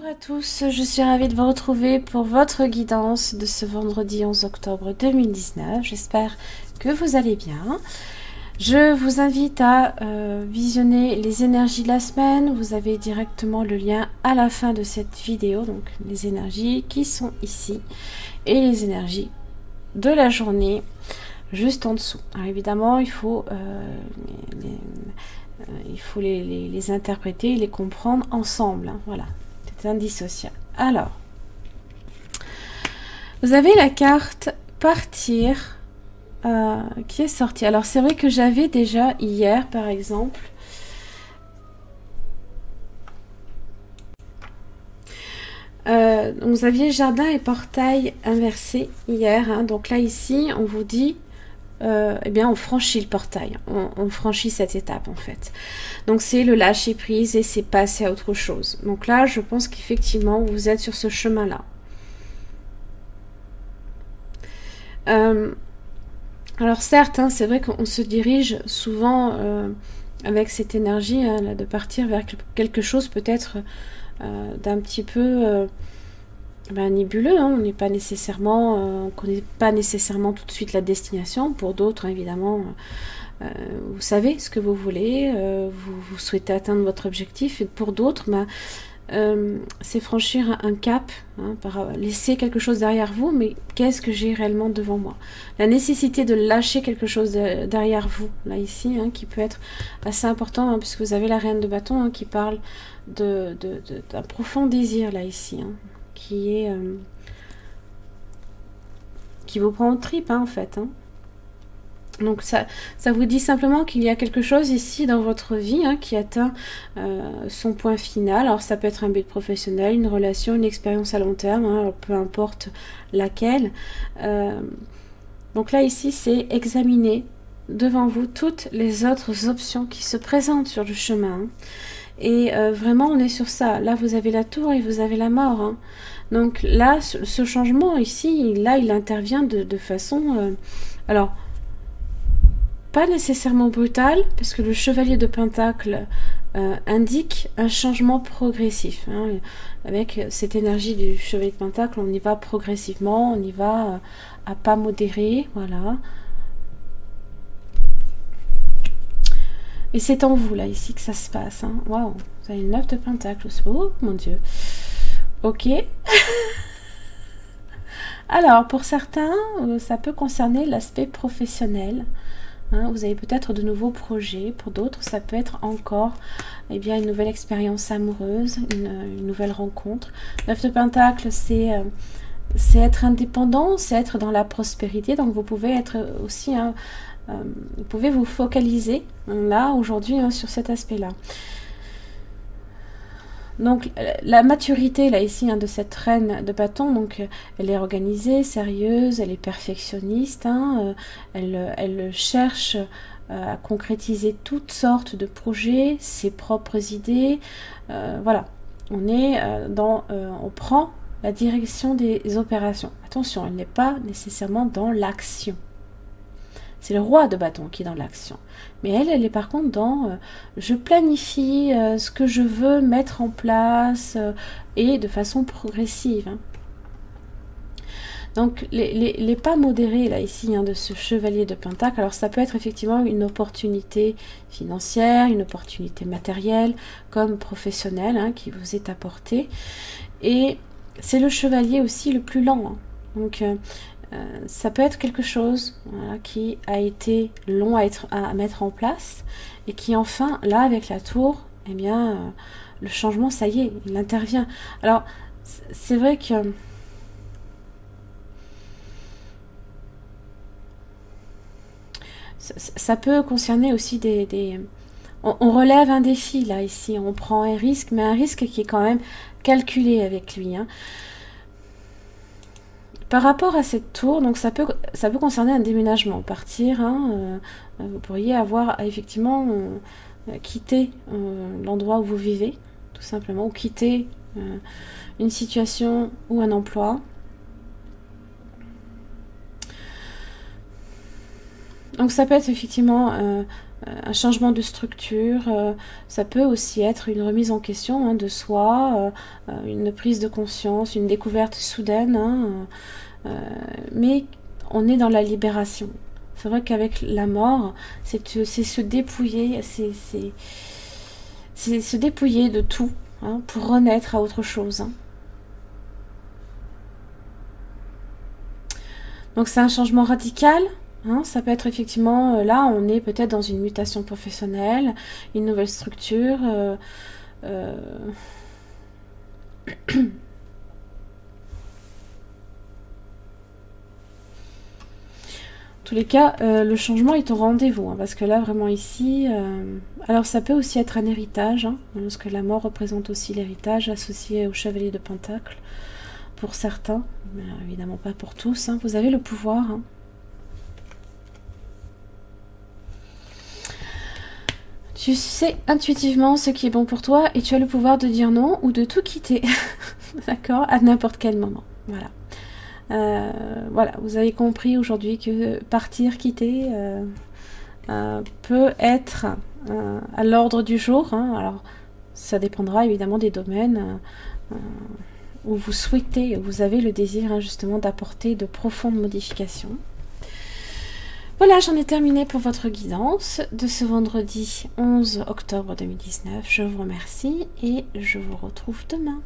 Bonjour à tous, je suis ravie de vous retrouver pour votre guidance de ce vendredi 11 octobre 2019. J'espère que vous allez bien. Je vous invite à visionner les énergies de la semaine. Vous avez directement le lien à la fin de cette vidéo, donc les énergies qui sont ici et les énergies de la journée juste en dessous. Alors évidemment, il faut les interpréter, les comprendre ensemble. Hein, voilà. Indissociable. Alors, vous avez la carte partir qui est sortie. Alors, c'est vrai que j'avais déjà hier, par exemple, vous aviez jardin et portail inversé hier. Hein, donc là, ici, on vous dit eh bien, on franchit le portail, on franchit cette étape en fait. Donc c'est le lâcher prise et c'est passer à autre chose. Donc là, je pense qu'effectivement, vous êtes sur ce chemin-là. Alors certes, hein, c'est vrai qu'on se dirige souvent avec cette énergie hein, là, de partir vers quelque chose peut-être d'un petit peu nébuleux, hein. On n'est pas nécessairement, on connaît pas nécessairement tout de suite la destination. Pour d'autres, hein, évidemment, vous savez ce que vous voulez, vous souhaitez atteindre votre objectif. Et pour d'autres, c'est franchir un cap, hein, laisser quelque chose derrière vous, mais qu'est-ce que j'ai réellement devant moi? La nécessité de lâcher quelque chose derrière vous, là ici, hein, qui peut être assez important, hein, puisque vous avez la reine de bâton hein, qui parle d'un profond désir, là ici, hein, qui vous prend aux tripes, hein, en fait. Hein. Donc ça vous dit simplement qu'il y a quelque chose ici dans votre vie hein, qui atteint son point final. Alors ça peut être un but professionnel, une relation, une expérience à long terme, hein, alors, peu importe laquelle. Donc là ici c'est examiner devant vous toutes les autres options qui se présentent sur le chemin. Hein. Et vraiment on est sur ça. Là vous avez la tour et vous avez la mort. Hein. Donc là ce changement ici, là il intervient de façon... alors pas nécessairement brutal, parce que le chevalier de Pentacle indique un changement progressif. Hein. Avec cette énergie du chevalier de Pentacle, on y va progressivement, on y va à pas modérés, voilà. Et c'est en vous, là, ici, que ça se passe. Hein. Waouh, vous avez une 9 de Pentacle. Oh, mon Dieu. Ok. Alors, pour certains, ça peut concerner l'aspect professionnel. Hein, vous avez peut-être de nouveaux projets. Pour d'autres, ça peut être encore eh bien, une nouvelle expérience amoureuse, une nouvelle rencontre. 9 de Pentacle, c'est être indépendant, c'est être dans la prospérité. Donc, vous pouvez être aussi... Hein, vous pouvez vous focaliser là, aujourd'hui, hein, sur cet aspect-là. Donc la maturité là ici hein, de cette reine de bâton, donc elle est organisée, sérieuse, elle est perfectionniste, hein, elle cherche à concrétiser toutes sortes de projets, ses propres idées, voilà. On est on prend la direction des opérations. Attention, elle n'est pas nécessairement dans l'action. C'est le roi de bâton qui est dans l'action. Mais elle est par contre dans je planifie ce que je veux mettre en place et de façon progressive. Hein. Donc les pas modérés là ici hein, de ce chevalier de Pentacle, alors ça peut être effectivement une opportunité financière, une opportunité matérielle comme professionnelle hein, qui vous est apportée. Et c'est le chevalier aussi le plus lent. Hein. Donc ça peut être quelque chose voilà, qui a été long à mettre en place et qui enfin, là avec la tour, eh bien, le changement, ça y est, il intervient. Alors, c'est vrai que ça peut concerner aussi on relève un défi là ici, on prend un risque, mais un risque qui est quand même calculé avec lui. Hein. Par rapport à cette tour, donc ça peut concerner un déménagement, partir. Hein, vous pourriez avoir effectivement quitté l'endroit où vous vivez, tout simplement, ou quitter une situation ou un emploi. Donc ça peut être effectivement un changement de structure, ça peut aussi être une remise en question hein, de soi, une prise de conscience, une découverte soudaine, hein, mais on est dans la libération. C'est vrai qu'avec la mort, c'est se dépouiller, c'est se dépouiller de tout hein, pour renaître à autre chose. Hein. Donc c'est un changement radical. Hein, ça peut être effectivement, là on est peut-être dans une mutation professionnelle, une nouvelle structure. Euh, En tous les cas, le changement est au rendez-vous, hein, parce que là, vraiment ici... alors, ça peut aussi être un héritage, hein, parce que la mort représente aussi l'héritage associé au chevalier de Pentacle, pour certains, mais évidemment pas pour tous. Hein, vous avez le pouvoir. Hein. Tu sais intuitivement ce qui est bon pour toi, et tu as le pouvoir de dire non ou de tout quitter, d'accord, à n'importe quel moment. Voilà. Voilà, vous avez compris aujourd'hui que partir, quitter peut être à l'ordre du jour. Hein. Alors, ça dépendra évidemment des domaines où vous souhaitez, où vous avez le désir hein, justement d'apporter de profondes modifications. Voilà, j'en ai terminé pour votre guidance de ce vendredi 11 octobre 2019. Je vous remercie et je vous retrouve demain.